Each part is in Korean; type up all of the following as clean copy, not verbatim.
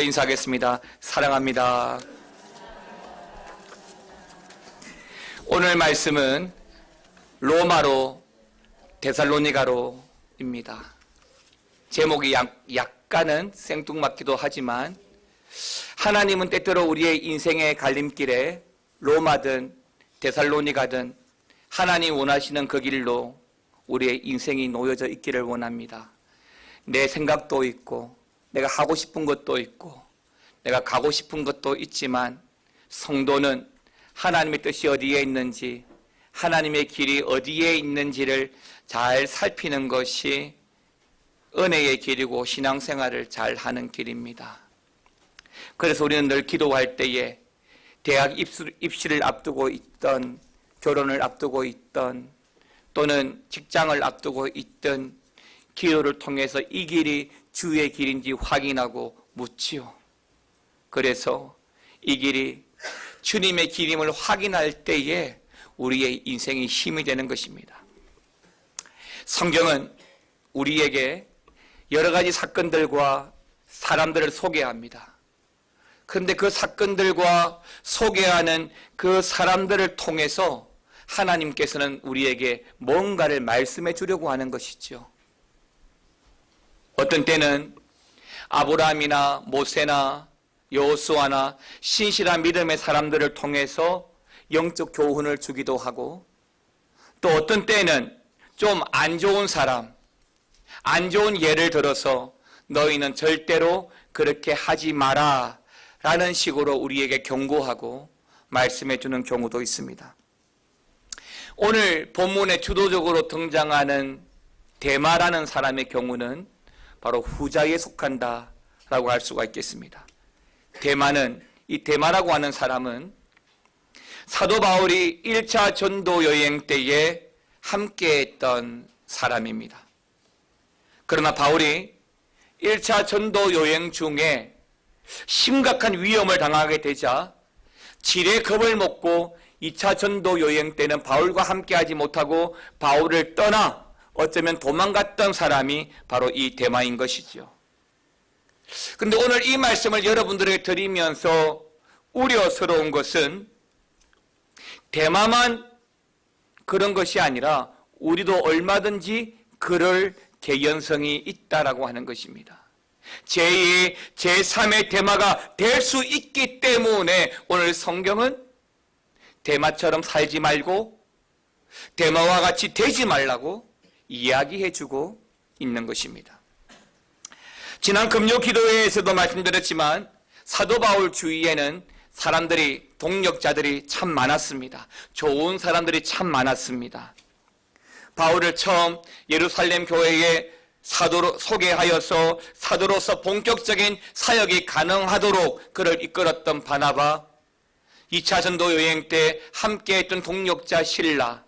인사하겠습니다. 사랑합니다. 오늘 말씀은 로마로 데살로니가로입니다. 제목이 약간은 생뚱맞기도 하지만 하나님은 때때로 우리의 인생의 갈림길에 로마든 데살로니가든 하나님 원하시는 그 길로 우리의 인생이 놓여져 있기를 원합니다. 내 생각도 있고 내가 하고 싶은 것도 있고 내가 가고 싶은 것도 있지만 성도는 하나님의 뜻이 어디에 있는지 하나님의 길이 어디에 있는지를 잘 살피는 것이 은혜의 길이고 신앙생활을 잘 하는 길입니다. 그래서 우리는 늘 기도할 때에 대학 입시를 앞두고 있던, 결혼을 앞두고 있던, 또는 직장을 앞두고 있던 기도를 통해서 이 길이 주의 길인지 확인하고 묻지요. 그래서 이 길이 주님의 길임을 확인할 때에 우리의 인생이 힘이 되는 것입니다. 성경은 우리에게 여러 가지 사건들과 사람들을 소개합니다. 그런데 그 사건들과 소개하는 그 사람들을 통해서 하나님께서는 우리에게 뭔가를 말씀해 주려고 하는 것이죠. 어떤 때는 아브라함이나 모세나 여호수아나 신실한 믿음의 사람들을 통해서 영적 교훈을 주기도 하고, 또 어떤 때는 좀 안 좋은 사람, 안 좋은 예를 들어서 너희는 절대로 그렇게 하지 마라 라는 식으로 우리에게 경고하고 말씀해 주는 경우도 있습니다. 오늘 본문에 주도적으로 등장하는 데마라는 사람의 경우는 바로 후자에 속한다 라고 할 수가 있겠습니다. 이 데마라고 하는 사람은 사도 바울이 1차 전도 여행 때에 함께했던 사람입니다. 그러나 바울이 1차 전도 여행 중에 심각한 위험을 당하게 되자 지레 겁을 먹고 2차 전도 여행 때는 바울과 함께하지 못하고 바울을 떠나 어쩌면 도망갔던 사람이 바로 이 데마인 것이죠. 그런데 오늘 이 말씀을 여러분들에게 드리면서 우려스러운 것은 데마만 그런 것이 아니라 우리도 얼마든지 그럴 개연성이 있다라고 하는 것입니다. 제2, 제3의 데마가 될 수 있기 때문에 오늘 성경은 데마처럼 살지 말고 데마와 같이 되지 말라고 이야기해주고 있는 것입니다. 지난 금요 기도회에서도 말씀드렸지만 사도 바울 주위에는 동력자들이 참 많았습니다. 좋은 사람들이 참 많았습니다. 바울을 처음 예루살렘 교회에 사도로 소개하여서 사도로서 본격적인 사역이 가능하도록 그를 이끌었던 바나바, 2차 전도 여행 때 함께했던 동력자 실라,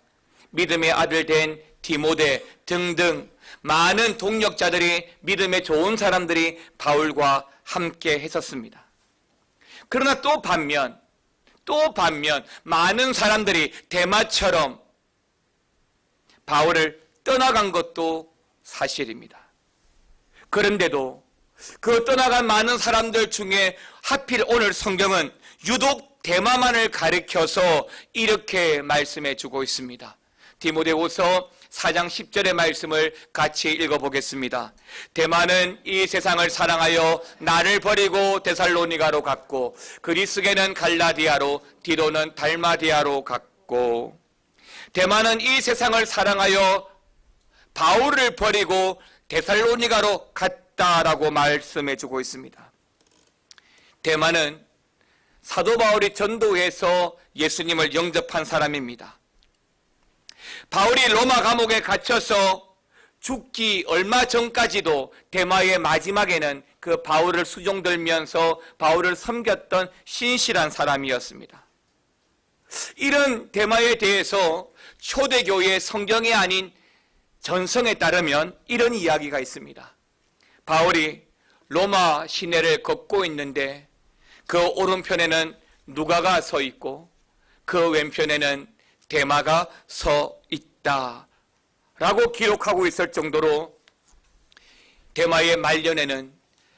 믿음의 아들 된 디모데 등등 많은 동력자들이, 믿음의 좋은 사람들이 바울과 함께 했었습니다. 그러나 또 반면 많은 사람들이 데마처럼 바울을 떠나간 것도 사실입니다. 그런데도 그 떠나간 많은 사람들 중에 하필 오늘 성경은 유독 데마만을 가리켜서 이렇게 말씀해 주고 있습니다. 디모데후서 4장 10절의 말씀을 같이 읽어보겠습니다. 데마는 이 세상을 사랑하여 나를 버리고 데살로니가로 갔고, 그리스게는 갈라디아로, 디도는 달마디아로 갔고. 데마는 이 세상을 사랑하여 바울을 버리고 데살로니가로 갔다라고 말씀해 주고 있습니다. 데마는 사도 바울이 전도해서 예수님을 영접한 사람입니다. 바울이 로마 감옥에 갇혀서 죽기 얼마 전까지도 데마의 마지막에는 그 바울을 수종들면서 바울을 섬겼던 신실한 사람이었습니다. 이런 데마에 대해서 초대교회의 성경이 아닌 전성에 따르면 이런 이야기가 있습니다. 바울이 로마 시내를 걷고 있는데 그 오른편에는 누가가 서 있고 그 왼편에는 데마가 서 있다라고 기록하고 있을 정도로 데마의 말년에는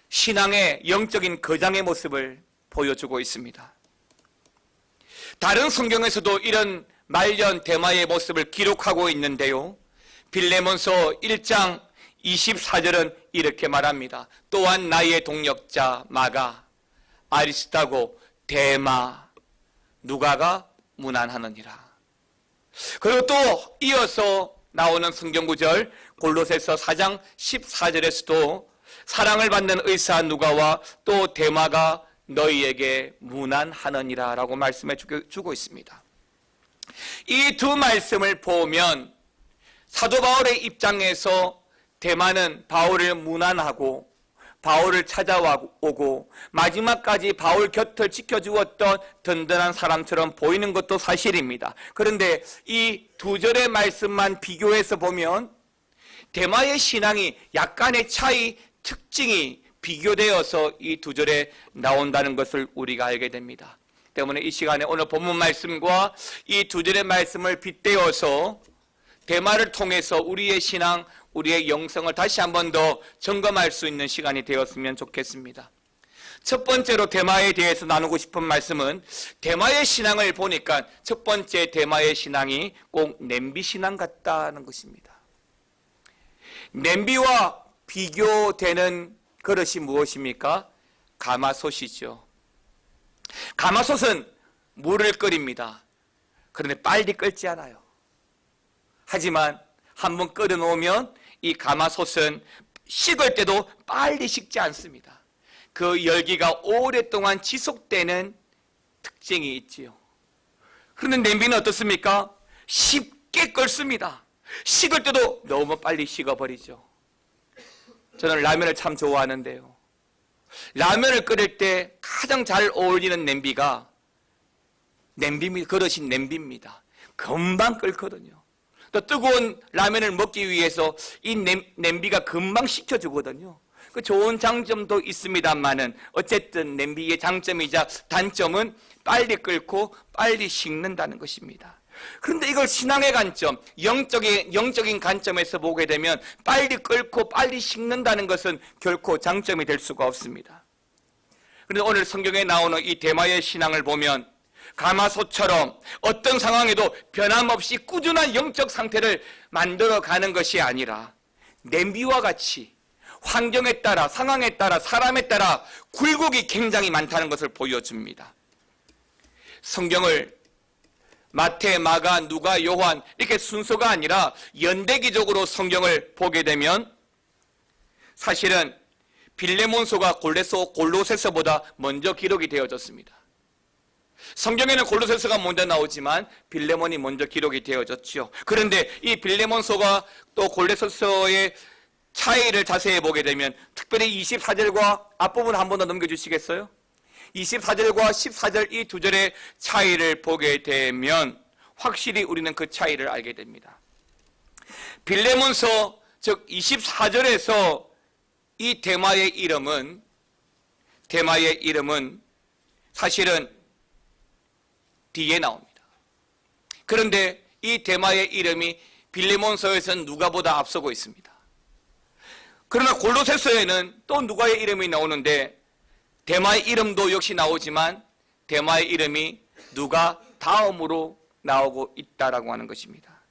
신앙의 영적인 거장의 모습을 보여주고 있습니다. 다른 성경에서도 이런 말년 대마의 모습을 기록하고 있는데요. 빌레몬서 1장 24절은 이렇게 말합니다. 또한 나의 동역자 마가, 아리스타고, 대마, 누가가 문안하느니라. 그리고 또 이어서 나오는 성경구절 골로새서 4장 14절에서도 사랑을 받는 의사 누가와 또 대마가 너희에게 문안하느니라 라고 말씀해 주고 있습니다. 이 두 말씀을 보면 사도 바울의 입장에서 대마는 바울을 문안하고 바울을 찾아오고 마지막까지 바울 곁을 지켜주었던 든든한 사람처럼 보이는 것도 사실입니다. 그런데 이 두 절의 말씀만 비교해서 보면 대마의 신앙이 약간의 차이, 특징이 비교되어서 이 두 절에 나온다는 것을 우리가 알게 됩니다. 때문에 이 시간에 오늘 본문 말씀과 이 두 절의 말씀을 빗대어서 대마를 통해서 우리의 신앙, 우리의 영성을 다시 한 번 더 점검할 수 있는 시간이 되었으면 좋겠습니다. 첫 번째로 대마에 대해서 나누고 싶은 말씀은 대마의 신앙을 보니까 첫 번째 대마의 신앙이 꼭 냄비 신앙 같다는 것입니다. 냄비와 비교되는 그릇이 무엇입니까? 가마솥이죠. 가마솥은 물을 끓입니다. 그런데 빨리 끓지 않아요. 하지만 한번 끓여 놓으면 이 가마솥은 식을 때도 빨리 식지 않습니다. 그 열기가 오랫동안 지속되는 특징이 있지요. 그런데 냄비는 어떻습니까? 쉽게 끓습니다. 식을 때도 너무 빨리 식어버리죠. 저는 라면을 참 좋아하는데요. 라면을 끓일 때 가장 잘 어울리는 냄비가 그릇인 냄비입니다. 금방 끓거든요. 또 뜨거운 라면을 먹기 위해서 이 냄비가 금방 식혀주거든요. 그 좋은 장점도 있습니다만은 어쨌든 냄비의 장점이자 단점은 빨리 끓고 빨리 식는다는 것입니다. 그런데 이걸 신앙의 관점, 영적인 관점에서 보게 되면 빨리 끓고 빨리 식는다는 것은 결코 장점이 될 수가 없습니다. 그런데 오늘 성경에 나오는 이 대마의 신앙을 보면 가마솥처럼 어떤 상황에도 변함없이 꾸준한 영적 상태를 만들어가는 것이 아니라 냄비와 같이 환경에 따라, 상황에 따라, 사람에 따라 굴곡이 굉장히 많다는 것을 보여줍니다. 성경을 마태, 마가, 누가, 요한 이렇게 순서가 아니라 연대기적으로 성경을 보게 되면 사실은 빌레몬서가 골로새서보다 먼저 기록이 되어졌습니다. 성경에는 골로새서가 먼저 나오지만 빌레몬이 먼저 기록이 되어졌죠. 그런데 이 빌레몬서가 또 골로새서의 차이를 자세히 보게 되면 특별히 24절과 앞부분 한 번 더 넘겨주시겠어요? 24절과 14절 이 두 절의 차이를 보게 되면 확실히 우리는 그 차이를 알게 됩니다. 빌레몬서 즉 24절에서 이 대마의 이름은 사실은 뒤에 나옵니다. 그런데 이 대마의 이름이 빌레몬서에서는 누가보다 앞서고 있습니다. 그러나 골로새서에는 또 누가의 이름이 나오는데 대마의 이름도 역시 나오지만 대마의 이름이 누가 다음으로 나오고 있다라고 하는 것입니다.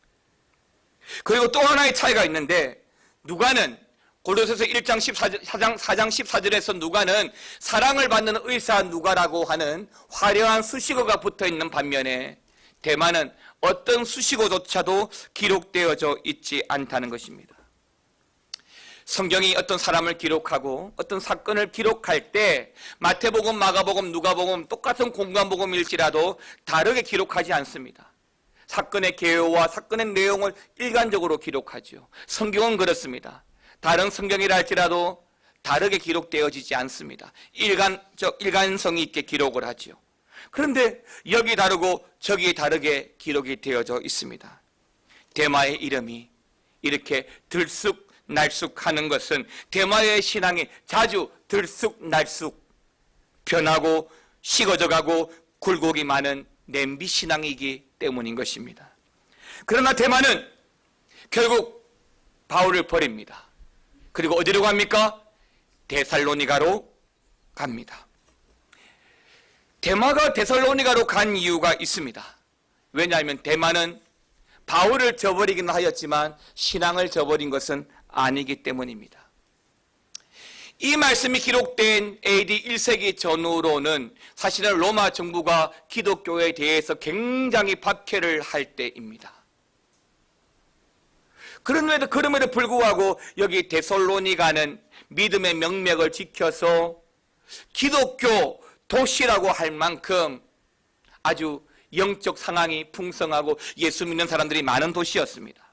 그리고 또 하나의 차이가 있는데 누가는 골로새서 1장 4장 14절에서 누가는 사랑을 받는 의사 누가라고 하는 화려한 수식어가 붙어있는 반면에 대마는 어떤 수식어조차도 기록되어져 있지 않다는 것입니다. 성경이 어떤 사람을 기록하고 어떤 사건을 기록할 때 마태복음, 마가복음, 누가복음 똑같은 공간복음일지라도 다르게 기록하지 않습니다. 사건의 개요와 사건의 내용을 일관적으로 기록하죠. 성경은 그렇습니다. 다른 성경이라 할지라도 다르게 기록되어지지 않습니다. 일관성 있게 기록을 하죠. 그런데 여기 다르고 저기 다르게 기록이 되어져 있습니다. 대마의 이름이 이렇게 들쑥날쑥하는 것은 대마의 신앙이 자주 들쑥날쑥 변하고 식어져가고 굴곡이 많은 냄비 신앙이기 때문인 것입니다. 그러나 대마는 결국 바울을 버립니다. 그리고 어디로 갑니까? 데살로니가로 갑니다. 데마가 데살로니가로 간 이유가 있습니다. 왜냐하면 데마는 바울을 저버리긴 하였지만 신앙을 저버린 것은 아니기 때문입니다. 이 말씀이 기록된 AD 1세기 전후로는 사실은 로마 정부가 기독교에 대해서 굉장히 박해를 할 때입니다. 그럼에도 불구하고 여기 데살로니가는 믿음의 명맥을 지켜서 기독교 도시라고 할 만큼 아주 영적 상황이 풍성하고 예수 믿는 사람들이 많은 도시였습니다.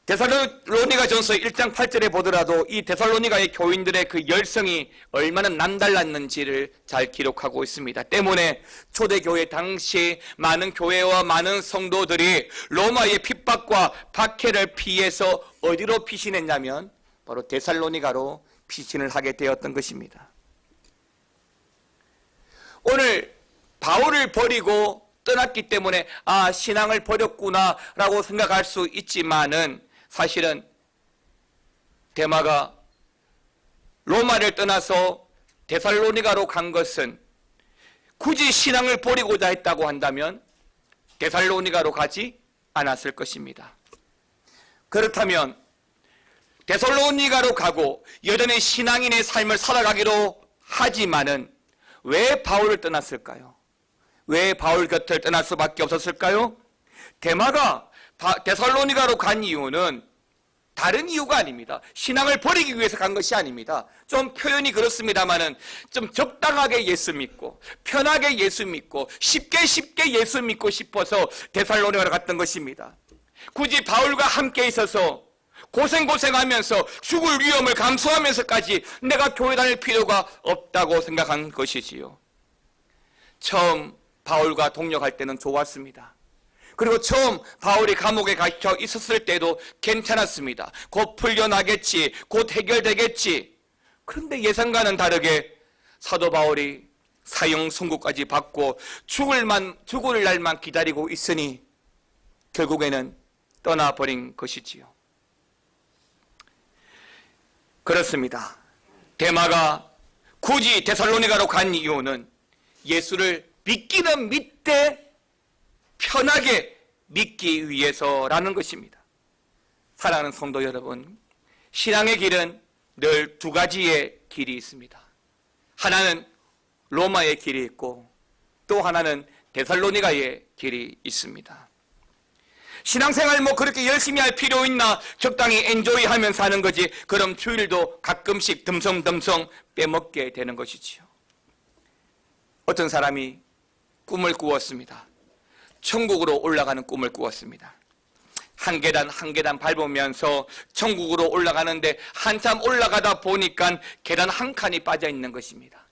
데살로니가 전서 1장 8절에 보더라도 이 데살로니가의 교인들의 그 열성이 얼마나 남달랐는지를 잘 기록하고 있습니다. 때문에 초대교회 당시 많은 교회와 많은 성도들이 로마의 핍박과 박해를 피해서 어디로 피신했냐면 바로 데살로니가로 피신을 하게 되었던 것입니다. 오늘 바울을 버리고 떠났기 때문에 신앙을 버렸구나 라고 생각할 수 있지만은 사실은 데마가 로마를 떠나서 데살로니가로 간 것은 굳이 신앙을 버리고자 했다고 한다면 데살로니가로 가지 않았을 것입니다. 그렇다면 데살로니가로 가고 여전히 신앙인의 삶을 살아가기로 하지만은 왜 바울을 떠났을까요? 왜 바울 곁을 떠날 수밖에 없었을까요? 데마가 데살로니가로 간 이유는 다른 이유가 아닙니다. 신앙을 버리기 위해서 간 것이 아닙니다. 좀 표현이 그렇습니다만은 좀 적당하게 예수 믿고 편하게 예수 믿고 쉽게 예수 믿고 싶어서 데살로니가로 갔던 것입니다. 굳이 바울과 함께 있어서 고생하면서 죽을 위험을 감수하면서까지 내가 교회 다닐 필요가 없다고 생각한 것이지요. 처음 바울과 동역할 때는 좋았습니다. 그리고 처음 바울이 감옥에 갇혀 있었을 때도 괜찮았습니다. 곧 풀려나겠지, 곧 해결되겠지. 그런데 예상과는 다르게 사도 바울이 사형 선고까지 받고 죽을 날만 기다리고 있으니 결국에는 떠나버린 것이지요. 그렇습니다. 데마가 굳이 데살로니가로 간 이유는 예수를 믿기는 믿되 편하게 믿기 위해서라는 것입니다. 사랑하는 성도 여러분, 신앙의 길은 늘 두 가지의 길이 있습니다. 하나는 로마의 길이 있고 또 하나는 데살로니가의 길이 있습니다. 신앙생활 그렇게 열심히 할 필요 있나? 적당히 엔조이 하면서 하는 거지. 그럼 주일도 가끔씩 듬성듬성 빼먹게 되는 것이지요. 어떤 사람이 꿈을 꾸었습니다. 천국으로 올라가는 꿈을 꾸었습니다. 한 계단 한 계단 밟으면서 천국으로 올라가는데 한참 올라가다 보니까 계단 한 칸이 빠져 있는 것입니다.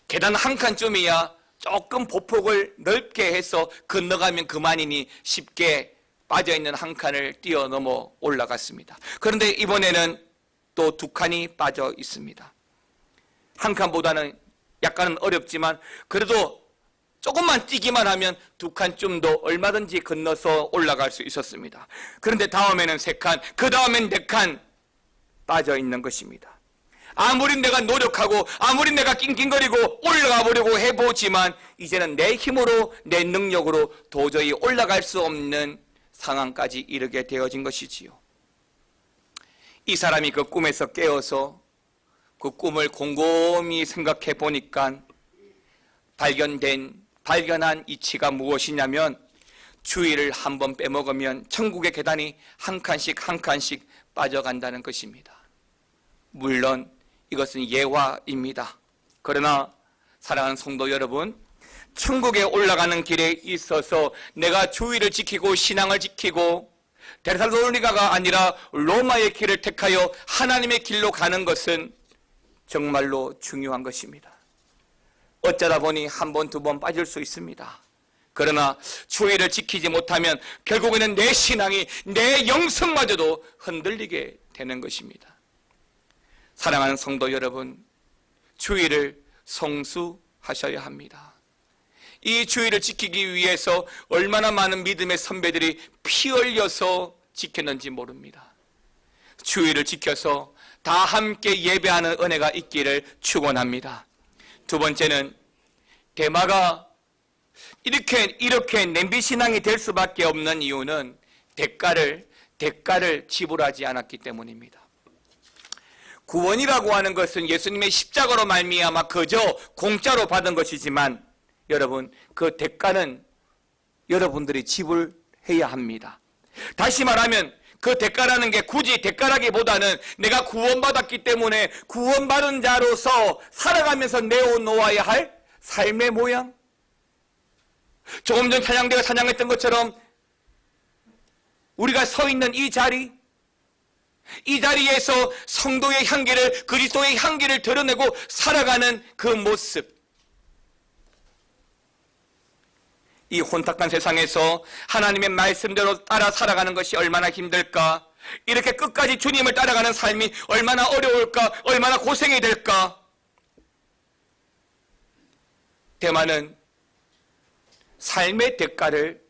계단 한 칸쯤이야 조금 보폭을 넓게 해서 건너가면 그만이니 쉽게 빠져있는 한 칸을 뛰어넘어 올라갔습니다. 그런데 이번에는 또 두 칸이 빠져 있습니다. 한 칸보다는 약간은 어렵지만 그래도 조금만 뛰기만 하면 두 칸쯤도 얼마든지 건너서 올라갈 수 있었습니다. 그런데 다음에는 세 칸, 그 다음엔 네 칸 빠져 있는 것입니다. 아무리 내가 노력하고 아무리 내가 낑낑거리고 올라가 보려고 해보지만 이제는 내 힘으로 내 능력으로 도저히 올라갈 수 없는 상황까지 이르게 되어진 것이지요. 이 사람이 그 꿈에서 깨어서 그 꿈을 곰곰이 생각해 보니까 발견한 이치가 무엇이냐면 주일을 한 번 빼먹으면 천국의 계단이 한 칸씩 한 칸씩 빠져간다는 것입니다. 물론 이것은 예화입니다. 그러나 사랑하는 성도 여러분, 천국에 올라가는 길에 있어서 내가 주의를 지키고 신앙을 지키고 데살로니가가 아니라 로마의 길을 택하여 하나님의 길로 가는 것은 정말로 중요한 것입니다. 어쩌다 보니 한 번, 두 번 빠질 수 있습니다. 그러나 주의를 지키지 못하면 결국에는 내 신앙이, 내 영성마저도 흔들리게 되는 것입니다. 사랑하는 성도 여러분, 주의를 성수하셔야 합니다. 이 주의를 지키기 위해서 얼마나 많은 믿음의 선배들이 피 흘려서 지켰는지 모릅니다. 주의를 지켜서 다 함께 예배하는 은혜가 있기를 축원합니다. 두 번째는 데마가 이렇게 냄비신앙이 될 수밖에 없는 이유는 대가를 지불하지 않았기 때문입니다. 구원이라고 하는 것은 예수님의 십자가로 말미암아 그저 공짜로 받은 것이지만 여러분, 그 대가는 여러분들이 지불해야 합니다. 다시 말하면 그 대가라는 게 굳이 대가라기보다는 내가 구원받았기 때문에 구원받은 자로서 살아가면서 내어놓아야 할 삶의 모양. 조금 전 찬양대가 찬양했던 것처럼 우리가 서 있는 이 자리에서 성도의 향기를, 그리스도의 향기를 드러내고 살아가는 그 모습. 이 혼탁한 세상에서 하나님의 말씀대로 따라 살아가는 것이 얼마나 힘들까? 이렇게 끝까지 주님을 따라가는 삶이 얼마나 어려울까? 얼마나 고생이 될까? 대만은 삶의 대가를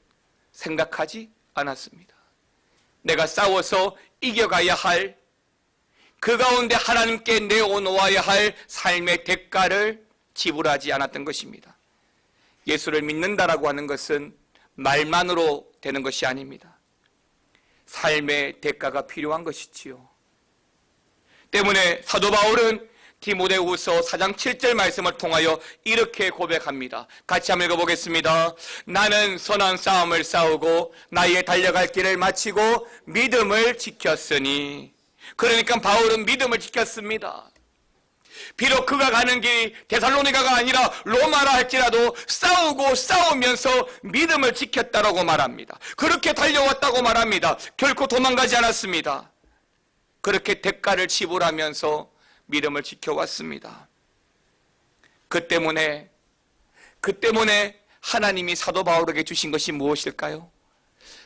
생각하지 않았습니다. 내가 싸워서 이겨가야 할, 그 가운데 하나님께 내어놓아야 할 삶의 대가를 지불하지 않았던 것입니다. 예수를 믿는다라고 하는 것은 말만으로 되는 것이 아닙니다. 삶의 대가가 필요한 것이지요. 때문에 사도 바울은 디모데후서 4장 7절 말씀을 통하여 이렇게 고백합니다. 같이 한번 읽어보겠습니다. 나는 선한 싸움을 싸우고 나의 달려갈 길을 마치고 믿음을 지켰으니. 그러니까 바울은 믿음을 지켰습니다. 비록 그가 가는 길이 데살로니가가 아니라 로마라 할지라도 싸우고 싸우면서 믿음을 지켰다라고 말합니다. 그렇게 달려왔다고 말합니다. 결코 도망가지 않았습니다. 그렇게 대가를 지불하면서 믿음을 지켜왔습니다. 그 때문에 하나님이 사도 바울에게 주신 것이 무엇일까요?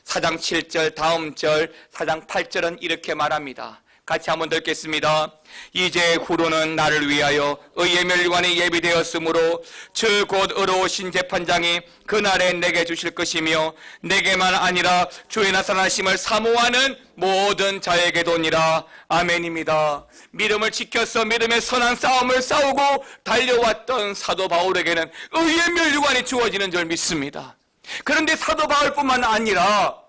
4장 7절 다음 절 4장 8절은 이렇게 말합니다. 같이 한번 듣겠습니다. 이제 후로는 나를 위하여 의의 멸관이 예비되었으므로 주 곧 의로우신 재판장이 그날에 내게 주실 것이며 내게만 아니라 주의 나타나심을 사모하는 모든 자에게도니라. 아멘입니다. 믿음을 지켜서 믿음의 선한 싸움을 싸우고 달려왔던 사도 바울에게는 의의 멸관이 주어지는 줄 믿습니다. 그런데 사도 바울뿐만 아니라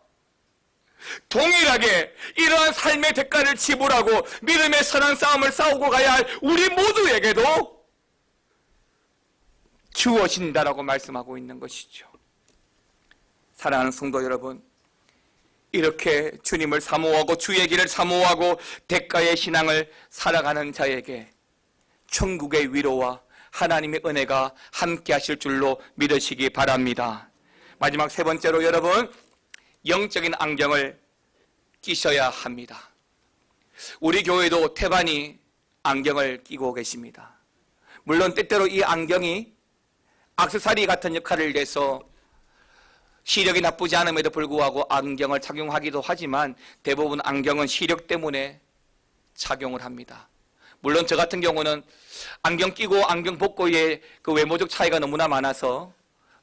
동일하게 이러한 삶의 대가를 지불하고 믿음의 선한 싸움을 싸우고 가야 할 우리 모두에게도 주어진다라고 말씀하고 있는 것이죠. 사랑하는 성도 여러분, 이렇게 주님을 사모하고 주의 길을 사모하고 대가의 신앙을 살아가는 자에게 천국의 위로와 하나님의 은혜가 함께 하실 줄로 믿으시기 바랍니다. 마지막 세 번째로 여러분, 영적인 안경을 끼셔야 합니다. 우리 교회도 태반이 안경을 끼고 계십니다. 물론 때때로 이 안경이 액세서리 같은 역할을 해서 시력이 나쁘지 않음에도 불구하고 안경을 착용하기도 하지만 대부분 안경은 시력 때문에 착용을 합니다. 물론 저 같은 경우는 안경 끼고 안경 벗고의 그 외모적 차이가 너무나 많아서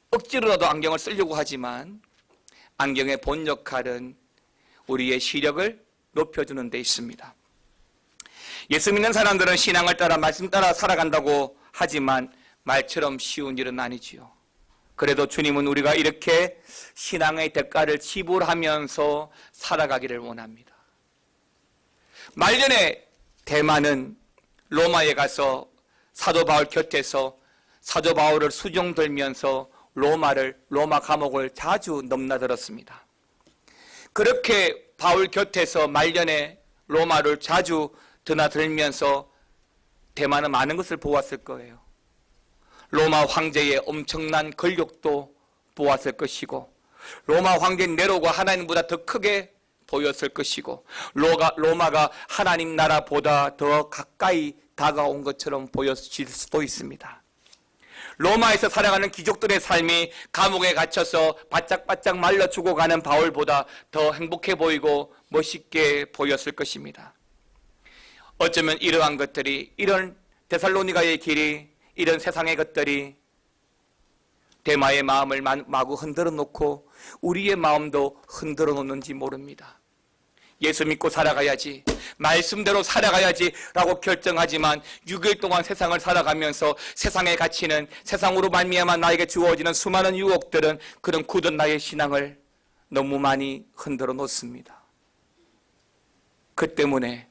억지로라도 안경을 쓰려고 하지만 안경의 본 역할은 우리의 시력을 높여주는 데 있습니다. 예수 믿는 사람들은 신앙을 따라 말씀 따라 살아간다고 하지만 말처럼 쉬운 일은 아니지요. 그래도 주님은 우리가 이렇게 신앙의 대가를 지불하면서 살아가기를 원합니다. 말년에 대만은 로마에 가서 사도 바울 곁에서 사도 바울을 수종 들면서 로마 감옥을 자주 넘나들었습니다. 그렇게 바울 곁에서 말년에 로마를 자주 드나들면서 대만은 많은 것을 보았을 거예요. 로마 황제의 엄청난 권력도 보았을 것이고 로마 황제 네로가 하나님보다 더 크게 보였을 것이고 로마가 하나님 나라보다 더 가까이 다가온 것처럼 보였을 수도 있습니다. 로마에서 살아가는 귀족들의 삶이 감옥에 갇혀서 바짝바짝 말라 죽어가는 바울보다 더 행복해 보이고 멋있게 보였을 것입니다. 어쩌면 이러한 것들이, 이런 데살로니가의 길이, 이런 세상의 것들이 데마의 마음을 마구 흔들어 놓고 우리의 마음도 흔들어 놓는지 모릅니다. 예수 믿고 살아가야지, 말씀대로 살아가야지 라고 결정하지만 6일 동안 세상을 살아가면서 세상의 가치는, 세상으로 말미암아 나에게 주어지는 수많은 유혹들은 그런 굳은 나의 신앙을 너무 많이 흔들어 놓습니다. 그 때문에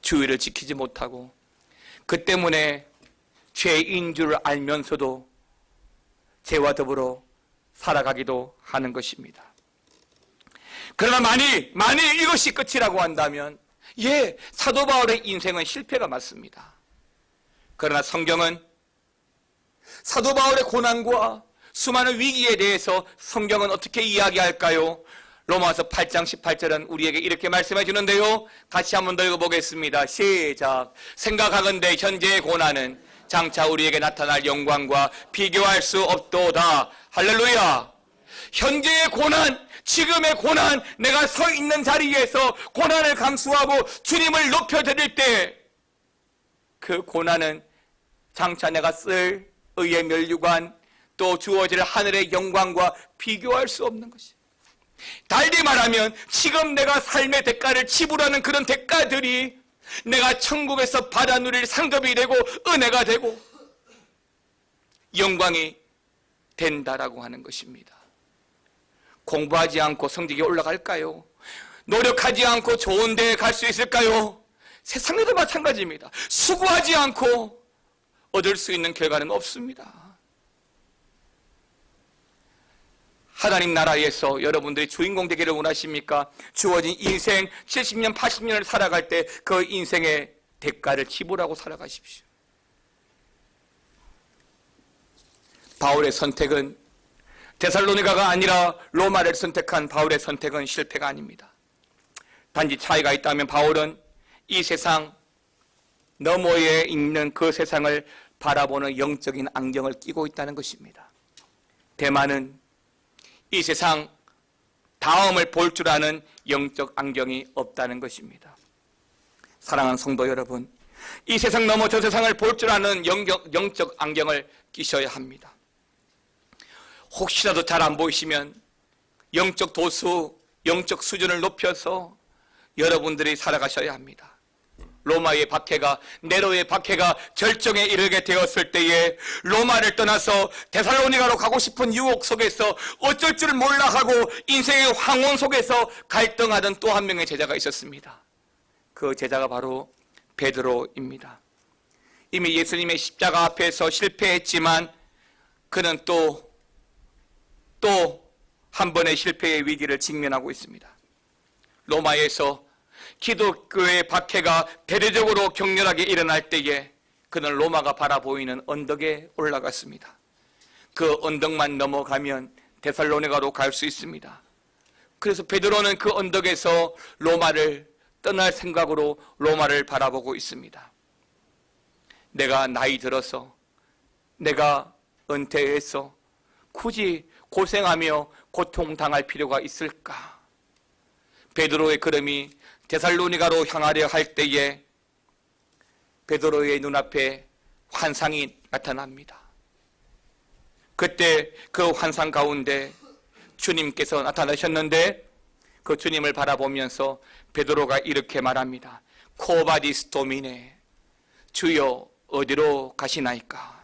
주의를 지키지 못하고, 그 때문에 죄인 줄 알면서도 죄와 더불어 살아가기도 하는 것입니다. 그러나 만일 이것이 끝이라고 한다면, 사도 바울의 인생은 실패가 맞습니다. 그러나 성경은 사도 바울의 고난과 수많은 위기에 대해서 성경은 어떻게 이야기할까요? 로마서 8장 18절은 우리에게 이렇게 말씀해 주는데요, 같이 한번 더 읽어보겠습니다. 시작. 생각하건대 현재의 고난은 장차 우리에게 나타날 영광과 비교할 수 없도다. 할렐루야. 현재의 고난, 지금의 고난, 내가 서 있는 자리에서 고난을 감수하고 주님을 높여드릴 때 그 고난은 장차 내가 쓸 의의 면류관, 또 주어질 하늘의 영광과 비교할 수 없는 것이에요. 달리 말하면 지금 내가 삶의 대가를 지불하는 그런 대가들이 내가 천국에서 받아 누릴 상급이 되고 은혜가 되고 영광이 된다라고 하는 것입니다. 공부하지 않고 성적이 올라갈까요? 노력하지 않고 좋은 데에 갈 수 있을까요? 세상에도 마찬가지입니다. 수고하지 않고 얻을 수 있는 결과는 없습니다. 하나님 나라에서 여러분들이 주인공 되기를 원하십니까? 주어진 인생 70년, 80년을 살아갈 때 그 인생의 대가를 지불하고 살아가십시오. 바울의 선택은 데살로니가가 아니라 로마를 선택한 바울의 선택은 실패가 아닙니다. 단지 차이가 있다면 바울은 이 세상 너머에 있는 그 세상을 바라보는 영적인 안경을 끼고 있다는 것입니다. 대만은 이 세상 다음을 볼 줄 아는 영적 안경이 없다는 것입니다. 사랑하는 성도 여러분, 이 세상 넘어 저 세상을 볼 줄 아는 영적 안경을 끼셔야 합니다. 혹시라도 잘 안 보이시면 영적 도수, 영적 수준을 높여서 여러분들이 살아가셔야 합니다. 로마의 박해가, 네로의 박해가 절정에 이르게 되었을 때에 로마를 떠나서 데살로니가로 가고 싶은 유혹 속에서 어쩔 줄 몰라 하고 인생의 황혼 속에서 갈등하던 또 한 명의 제자가 있었습니다. 그 제자가 바로 베드로입니다. 이미 예수님의 십자가 앞에서 실패했지만 그는 또 한 번의 실패의 위기를 직면하고 있습니다. 로마에서 기독교의 박해가 대대적으로 격렬하게 일어날 때에 그는 로마가 바라보이는 언덕에 올라갔습니다. 그 언덕만 넘어가면 데살로니가로 갈 수 있습니다. 그래서 베드로는 그 언덕에서 로마를 떠날 생각으로 로마를 바라보고 있습니다. 내가 나이 들어서, 내가 은퇴해서 굳이 고생하며 고통당할 필요가 있을까? 베드로의 걸음이 데살로니가로 향하려 할 때에 베드로의 눈앞에 환상이 나타납니다. 그때 그 환상 가운데 주님께서 나타나셨는데 그 주님을 바라보면서 베드로가 이렇게 말합니다. 코바디스 도미네, 주여 어디로 가시나이까?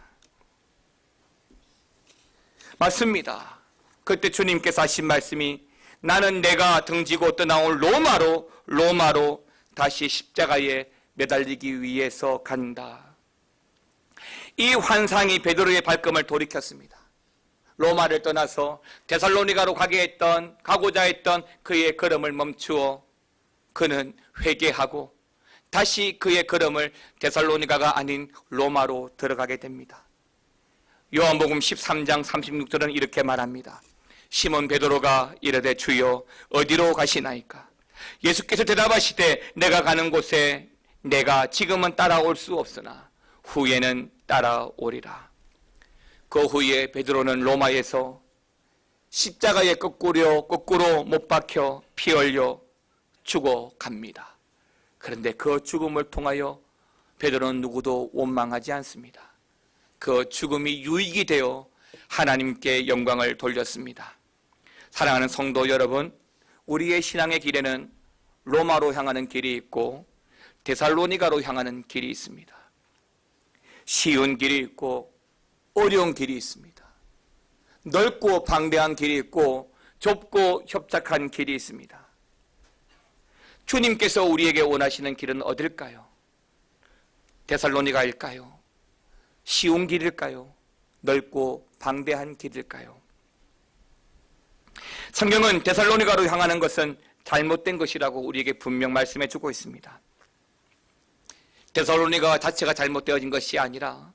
맞습니다. 그때 주님께서 하신 말씀이 나는 내가 등지고 떠나올 로마로 다시 십자가에 매달리기 위해서 간다. 이 환상이 베드로의 발걸음을 돌이켰습니다. 로마를 떠나서 데살로니가로 가고자 했던 그의 걸음을 멈추어 그는 회개하고 다시 그의 걸음을 데살로니가가 아닌 로마로 들어가게 됩니다. 요한복음 13장 36절은 이렇게 말합니다. 시몬 베드로가 이르되 주여 어디로 가시나이까? 예수께서 대답하시되 내가 가는 곳에 내가 지금은 따라올 수 없으나 후에는 따라오리라. 그 후에 베드로는 로마에서 십자가에 거꾸로 못 박혀 피 흘려 죽어갑니다. 그런데 그 죽음을 통하여 베드로는 누구도 원망하지 않습니다. 그 죽음이 유익이 되어 하나님께 영광을 돌렸습니다. 사랑하는 성도 여러분, 우리의 신앙의 길에는 로마로 향하는 길이 있고 데살로니가로 향하는 길이 있습니다. 쉬운 길이 있고 어려운 길이 있습니다. 넓고 방대한 길이 있고 좁고 협착한 길이 있습니다. 주님께서 우리에게 원하시는 길은 어딜까요? 데살로니가일까요? 쉬운 길일까요? 넓고 방대한 길일까요? 성경은 데살로니가로 향하는 것은 잘못된 것이라고 우리에게 분명 말씀해 주고 있습니다. 데살로니가 자체가 잘못되어진 것이 아니라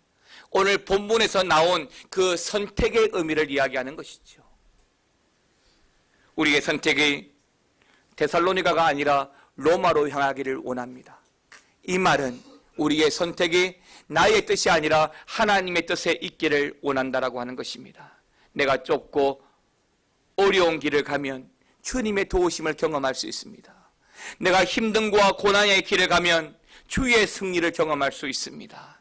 오늘 본문에서 나온 그 선택의 의미를 이야기하는 것이죠. 우리의 선택이 데살로니가가 아니라 로마로 향하기를 원합니다. 이 말은 우리의 선택이 나의 뜻이 아니라 하나님의 뜻에 있기를 원한다라고 하는 것입니다. 내가 좁고 어려운 길을 가면 주님의 도우심을 경험할 수 있습니다. 내가 힘듦과 고난의 길을 가면 주의 승리를 경험할 수 있습니다.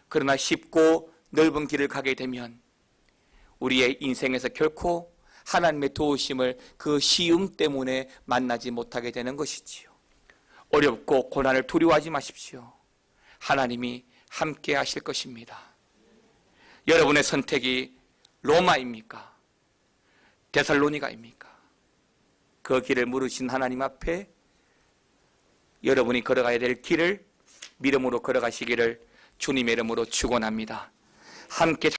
그러나 쉽고 넓은 길을 가게 되면 우리의 인생에서 결코 하나님의 도우심을 그 쉬움 때문에 만나지 못하게 되는 것이지요. 어렵고 고난을 두려워하지 마십시오. 하나님이 함께 하실 것입니다. 여러분의 선택이 로마입니까? 데살로니가입니까? 그 길을 물으신 하나님 앞에 여러분이 걸어가야 될 길을 믿음으로 걸어가시기를 주님의 이름으로 축원합니다. 함께